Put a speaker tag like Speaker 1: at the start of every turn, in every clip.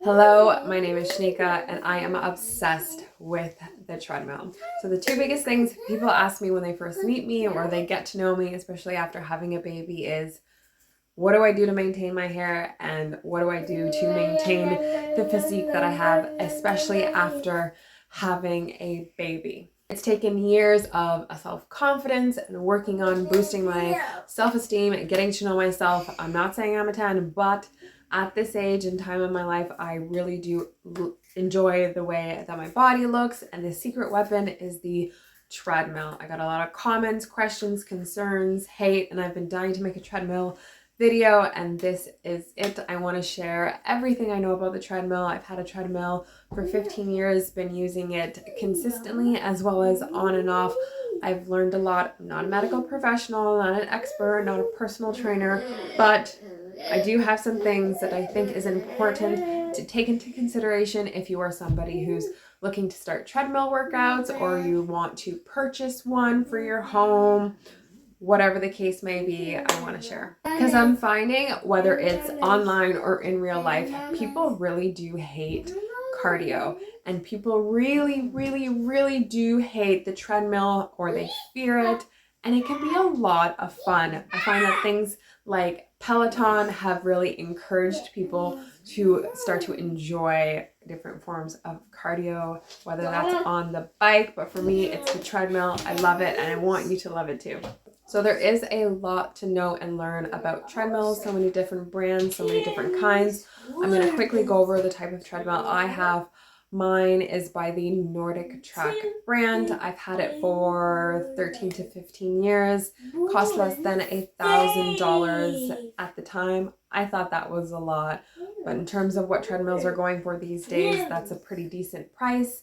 Speaker 1: Hello, my name is Shanika and I am obsessed with the treadmill. So the two biggest things people ask me when they first meet me or they get to know me, especially after having a baby, is what do I do to maintain my hair and what do I do to maintain the physique that I have, especially after having a baby. It's taken years of self-confidence and working on boosting my self-esteem and getting to know myself. I'm not saying I'm a 10, but at this age and time in my life, I really do enjoy the way that my body looks, and the secret weapon is the treadmill. I got a lot of comments, questions, concerns, hate, and I've been dying to make a treadmill video, and this is it. I want to share everything I know about the treadmill. I've had a treadmill for 15 years, been using it consistently as well as on and off. I've learned a lot. I'm not a medical professional, not an expert, not a personal trainer, but I do have some things that I think is important to take into consideration if you are somebody who's looking to start treadmill workouts or you want to purchase one for your home. Whatever the case may be, I want to share. Because I'm finding, whether it's online or in real life, people really do hate cardio. And people really do hate the treadmill, or they fear it. And it can be a lot of fun. I find that things like Peloton have really encouraged people to start to enjoy different forms of cardio, whether that's on the bike, but for me, it's the treadmill. I love it, and I want you to love it too. So there is a lot to know and learn about treadmills, so many different brands, so many different kinds. I'm going to quickly go over the type of treadmill I have. Mine is by the Nordic Track brand. I've had it for 13 to 15 years. Cost less than $1,000 at the time. I thought that was a lot, but in terms of what treadmills are going for these days, that's a pretty decent price.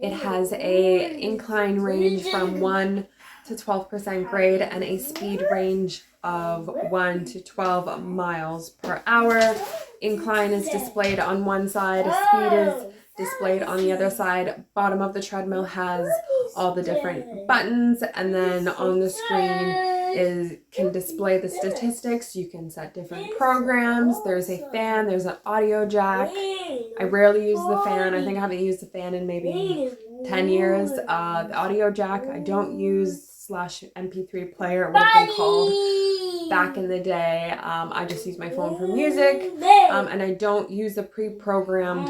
Speaker 1: It has a incline range from 1 to 12% grade and a speed range of 1 to 12 miles per hour. Incline is displayed on one side, speed is displayed on the other side. Bottom of the treadmill has all the different buttons, and then on the screen can display the statistics. You can set different programs. There's a fan, there's an audio jack. I rarely use the fan. I think I haven't used the fan in maybe 10 years. The audio jack I don't use, slash MP3 player it would have been called back in the day. I just use my phone for music, and I don't use the pre-programmed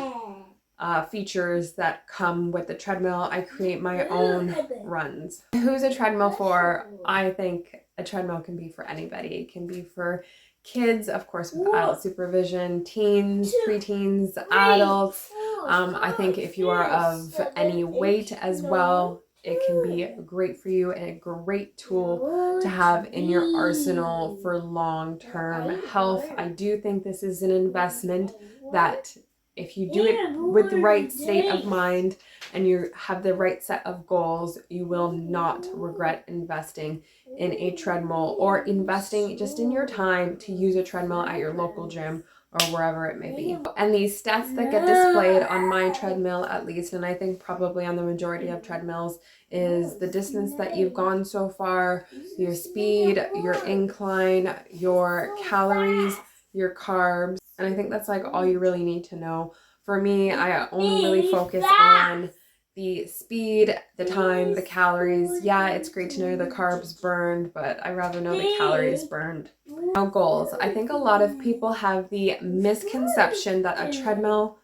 Speaker 1: features that come with the treadmill. I create my own runs. Who's a treadmill for? I think a treadmill can be for anybody. It can be for kids, of course, with adult supervision, teens, preteens, adults. I think if you are of any weight as well, it can be great for you and a great tool to have in your arsenal for long-term health. I do think this is an investment that if you do it with the right state of mind and you have the right set of goals, you will not regret investing in a treadmill or investing just in your time to use a treadmill at your local gym or wherever it may be. And these stats that get displayed on my treadmill, at least, and I think probably on the majority of treadmills, is the distance that you've gone so far, your speed, your incline, your calories, your carbs. And I think that's like all you really need to know. For me, I only really focus on the speed, the time, the calories. Yeah, it's great to know the carbs burned, but I'd rather know the calories burned. Now, goals. I think a lot of people have the misconception that a treadmill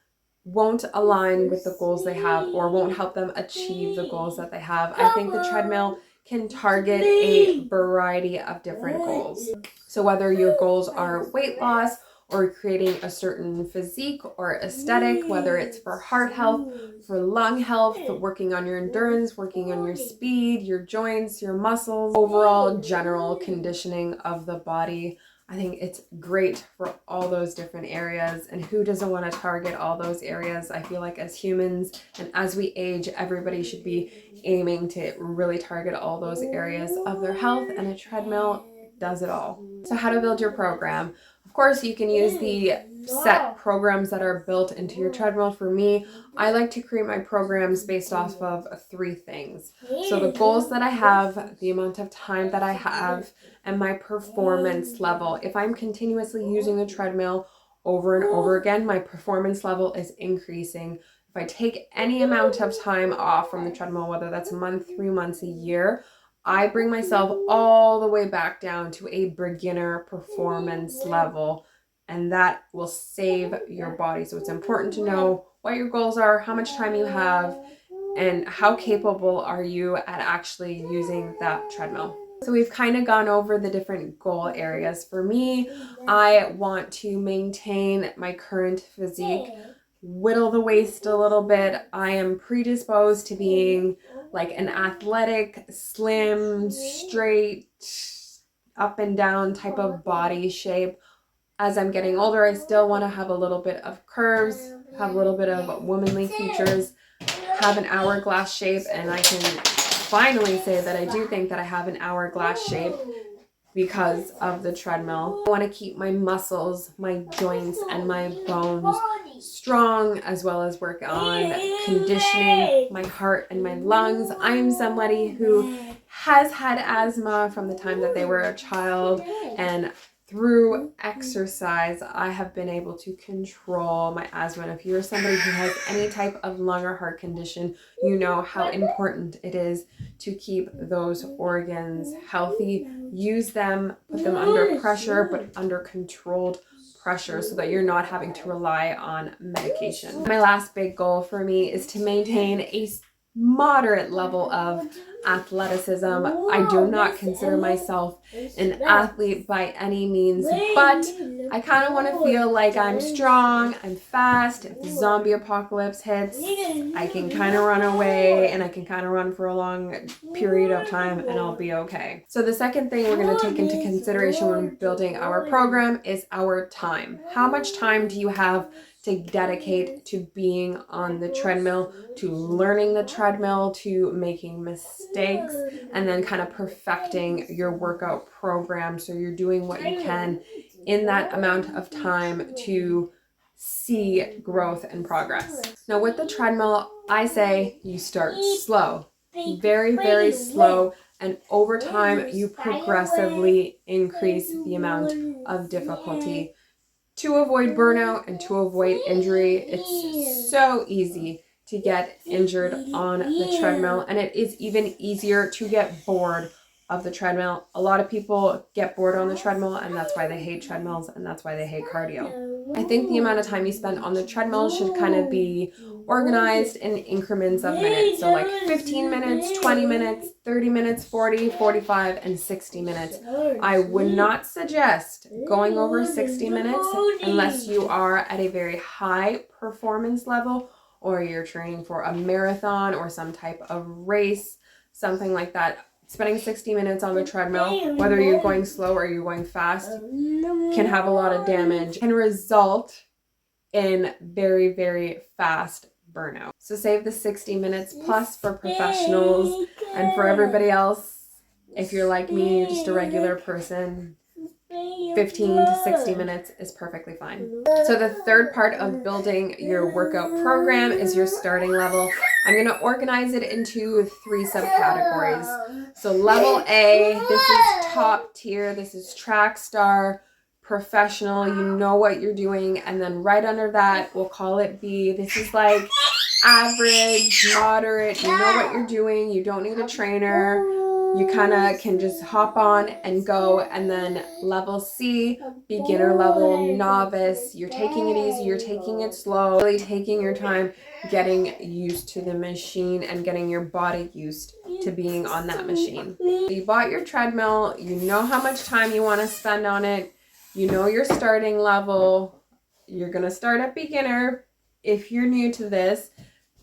Speaker 1: won't align with the goals they have or won't help them achieve the goals that they have. I think the treadmill can target a variety of different goals. So whether your goals are weight loss or creating a certain physique or aesthetic, whether it's for heart health, for lung health, working on your endurance, working on your speed, your joints, your muscles, overall general conditioning of the body, I think it's great for all those different areas. And who doesn't want to target all those areas? I feel like as humans and as we age, everybody should be aiming to really target all those areas of their health, and a treadmill does it all. So how to build your program. Of course, you can use the set programs that are built into your treadmill. For me, I like to create my programs based off of 3 things. So the goals that I have, the amount of time that I have, and my performance level. If I'm continuously using the treadmill over and over again, my performance level is increasing. If I take any amount of time off from the treadmill, whether that's a month, 3 months, a year, I bring myself all the way back down to a beginner performance level, and that will save your body. So it's important to know what your goals are, how much time you have, and how capable are you at actually using that treadmill. So we've kind of gone over the different goal areas. For me, I want to maintain my current physique, whittle the waist a little bit. I am predisposed to being like an athletic, slim, straight, up and down type of body shape. As I'm getting older, I still want to have a little bit of curves, have a little bit of womanly features, have an hourglass shape, and I can finally say that I do think that I have an hourglass shape because of the treadmill. I want to keep my muscles, my joints, and my bones strong, as well as work on conditioning my heart and my lungs. I am somebody who has had asthma from the time that they were a child, and through exercise, I have been able to control my asthma. And if you're somebody who has any type of lung or heart condition, you know how important it is to keep those organs healthy. Use them, put them under pressure, but under controlled pressure, so that you're not having to rely on medication. My last big goal for me is to maintain a moderate level of athleticism. I do not consider myself an athlete by any means, but I kind of want to feel like I'm strong, I'm fast. If the zombie apocalypse hits, I can kind of run away, and I can kind of run for a long period of time, and I'll be okay. So the second thing we're going to take into consideration when building our program is our time. How much time do you have to dedicate to being on the treadmill, to learning the treadmill, to making mistakes, and then kind of perfecting your workout program, so you're doing what you can in that amount of time to see growth and progress. Now with the treadmill, I say you start slow, very, very slow, and over time you progressively increase the amount of difficulty. To avoid burnout and to avoid injury. It's so easy to get injured on the treadmill, and it is even easier to get bored of the treadmill. A lot of people get bored on the treadmill, and that's why they hate treadmills, and that's why they hate cardio. I think the amount of time you spend on the treadmill should kind of be organized in increments of minutes. So like 15 minutes, 20 minutes, 30 minutes, 40, 45, and 60 minutes. I would not suggest going over 60 minutes unless you are at a very high performance level, or you're training for a marathon or some type of race, something like that. Spending 60 minutes on the treadmill, whether you're going slow or you're going fast, can have a lot of damage, can result in very, very fast burnout. So save the 60 minutes plus for professionals, and for everybody else, if you're like me, you're just a regular person, 15 to 60 minutes is perfectly fine. So the third part of building your workout program is your starting level. I'm going to organize it into 3 subcategories. So level A, this is top tier. This is track star, professional. You know what you're doing. And then right under that, we'll call it B. This is like average, moderate. You know what you're doing. You don't need a trainer. You kind of can just hop on and go. And then level C, beginner level, novice. You're taking it easy. You're taking it slow. Really taking your time, getting used to the machine and getting your body used to being on that machine. So you bought your treadmill. You know how much time you want to spend on it. You know your starting level. You're going to start at beginner. If you're new to this,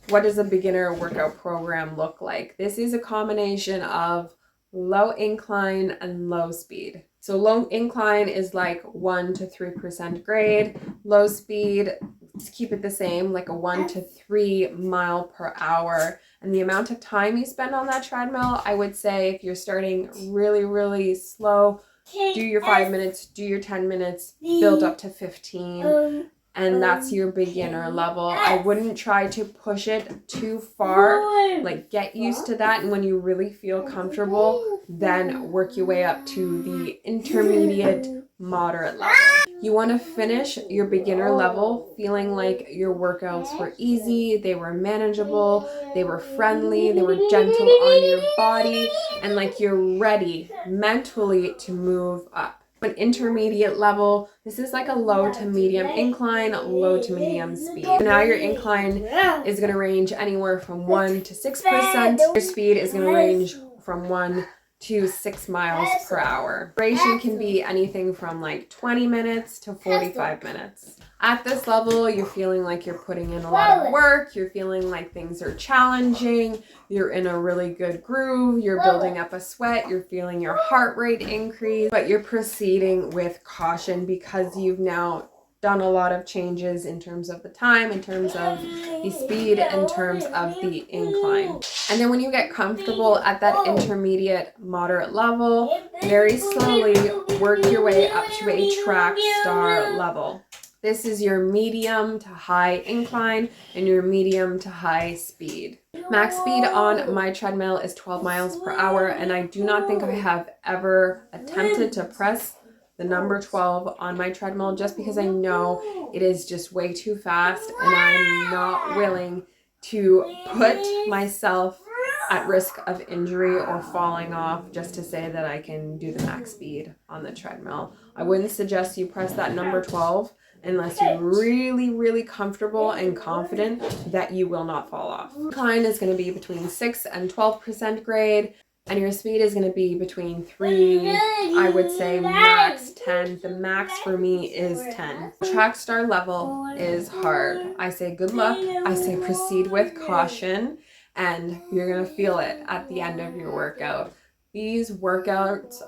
Speaker 1: what does a beginner workout program look like? This is a combination of low incline and low speed. So low incline is like 1 to 3% grade. Low speed, let's keep it the same, like a 1 to 3 mile per hour. And the amount of time you spend on that treadmill, I would say if you're starting really, really slow, do your 5 minutes, do your 10 minutes, build up to 15. And that's your beginner level. I wouldn't try to push it too far. Like, get used to that, and when you really feel comfortable, then work your way up to the intermediate, moderate level. You want to finish your beginner level feeling like your workouts were easy, they were manageable, they were friendly, they were gentle on your body, and like you're ready mentally to move up. An intermediate level, this is like a low to medium incline, low to medium speed. So now your incline is going to range anywhere from 1 to 6%. Your speed is going to range from 1 to 6 miles per hour. Duration can be anything from like 20 minutes to 45 minutes. At this level, you're feeling like you're putting in a lot of work, you're feeling like things are challenging, you're in a really good groove, you're building up a sweat, you're feeling your heart rate increase, but you're proceeding with caution because you've now done a lot of changes in terms of the time, in terms of the speed, in terms of the incline. And then when you get comfortable at that intermediate moderate level, very slowly work your way up to a track star level. This is your medium to high incline and your medium to high speed. Max speed on my treadmill is 12 miles per hour, and I do not think I have ever attempted to press the number 12 on my treadmill just because I know it is just way too fast and I'm not willing to put myself at risk of injury or falling off just to say that I can do the max speed on the treadmill. I wouldn't suggest you press that number 12 unless you're really, really comfortable and confident that you will not fall off. Incline is going to be between 6 and 12% grade, and your speed is going to be between 3, I would say max 10. The max for me is 10. Track star level is hard. I say good luck. I say proceed with caution, and you're going to feel it at the end of your workout. These workouts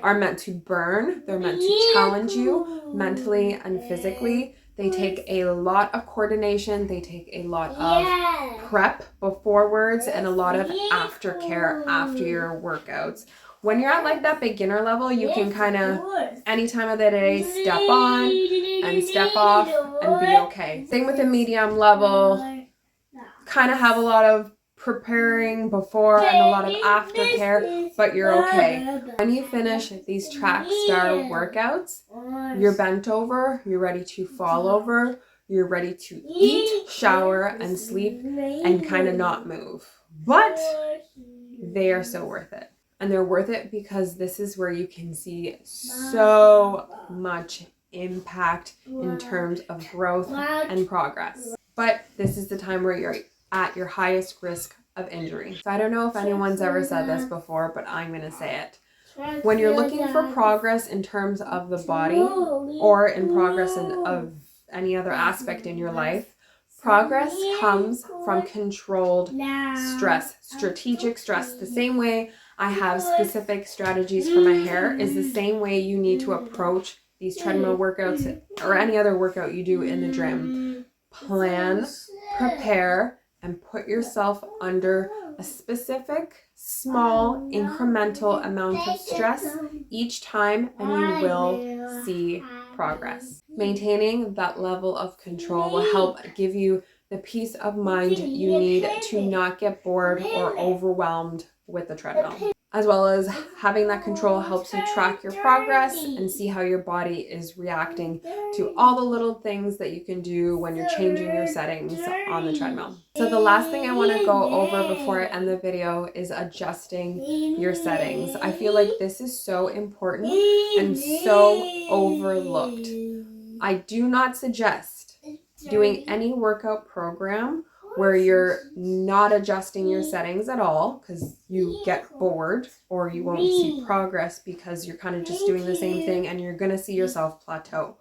Speaker 1: are meant to burn. They're meant to challenge you mentally and physically. They take a lot of coordination. They take a lot of prep beforewards and a lot of aftercare after your workouts. When you're at like that beginner level, you can kind of any time of the day step on and step off and be okay. Same with the medium level. Kind of have a lot of preparing before and a lot of aftercare, but you're okay. When you finish these track star workouts, you're bent over, you're ready to fall over, you're ready to eat, shower, and sleep, and kind of not move. But they are so worth it. And they're worth it because this is where you can see so much impact in terms of growth and progress. But this is the time where you're at your highest risk of injury. So I don't know if anyone's ever said this before, but I'm going to say it. When you're looking for progress in terms of the body or in progress of any other aspect in your life, progress comes from controlled stress, strategic stress. The same way I have specific strategies for my hair is the same way you need to approach these treadmill workouts or any other workout you do in the gym. Plan, prepare, and put yourself under a specific, small, incremental amount of stress each time, and you will see progress. Maintaining that level of control will help give you the peace of mind you need to not get bored or overwhelmed with the treadmill. As well as having that control helps you track your progress and see how your body is reacting to all the little things that you can do when you're changing your settings on the treadmill. So the last thing I want to go over before I end the video is adjusting your settings. I feel like this is so important and so overlooked. I do not suggest doing any workout program where you're not adjusting your settings at all because you get bored or you won't see progress because you're kind of just doing the same thing and you're going to see yourself plateau,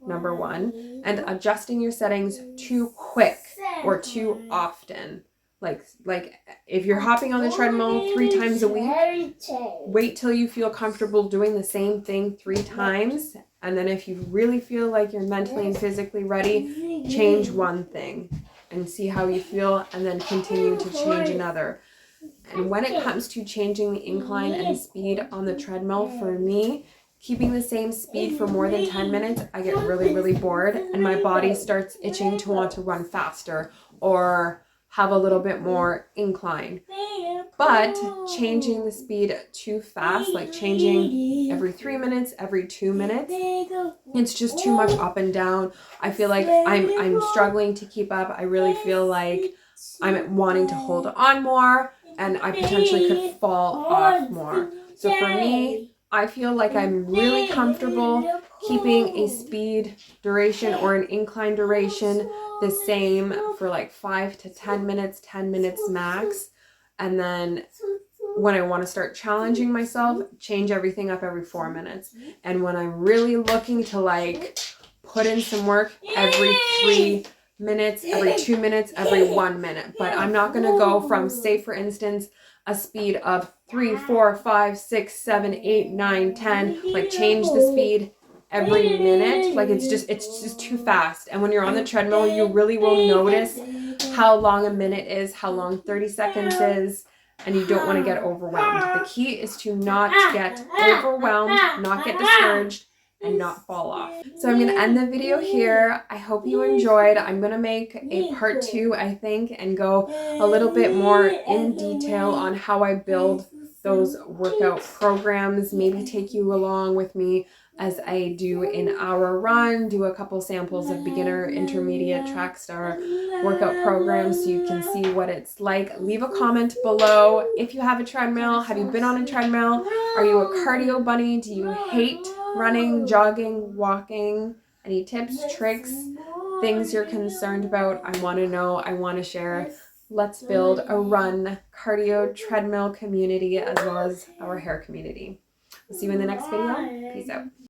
Speaker 1: number one. And adjusting your settings too quick or too often. Like if you're hopping on the treadmill 3 times a week, wait till you feel comfortable doing the same thing 3 times. And then if you really feel like you're mentally and physically ready, change one thing and see how you feel, and then continue to change another. And when it comes to changing the incline and speed on the treadmill, for me, keeping the same speed for more than 10 minutes, I get really, really bored and my body starts itching to want to run faster or have a little bit more incline. But changing the speed too fast, like changing every 3 minutes, every 2 minutes, it's just too much up and down. I feel like I'm struggling to keep up. I really feel like I'm wanting to hold on more, and I potentially could fall off more. So for me, I feel like I'm really comfortable keeping a speed duration or an incline duration the same for like 5 to 10 minutes, 10 minutes max. And then when I want to start challenging myself, change everything up every 4 minutes. And when I'm really looking to like put in some work, every 3 minutes, every 2 minutes, every 1 minute. But I'm not going to go from, say for instance, a speed of 3, 4, 5, 6, 7, 8, 9, 10, like change the speed every minute. Like it's just too fast. And when you're on the treadmill, you really will notice how long a minute is, how long 30 seconds is, and you don't want to get overwhelmed. The key is to not get overwhelmed, not get discouraged, and not fall off. So I'm going to end the video here. I hope you enjoyed. I'm going to make a part 2, I think, and go a little bit more in detail on how I build those workout programs, maybe take you along with me as I do in our run, do a couple samples of beginner, intermediate, track star workout programs so you can see what it's like. Leave a comment below if you have a treadmill. Have you been on a treadmill? Are you a cardio bunny? Do you hate running, jogging, walking? Any tips, tricks, things you're concerned about? I want to know. I want to share. Let's build a run, cardio, treadmill community as well as our hair community. We'll see you in the next video. Peace out.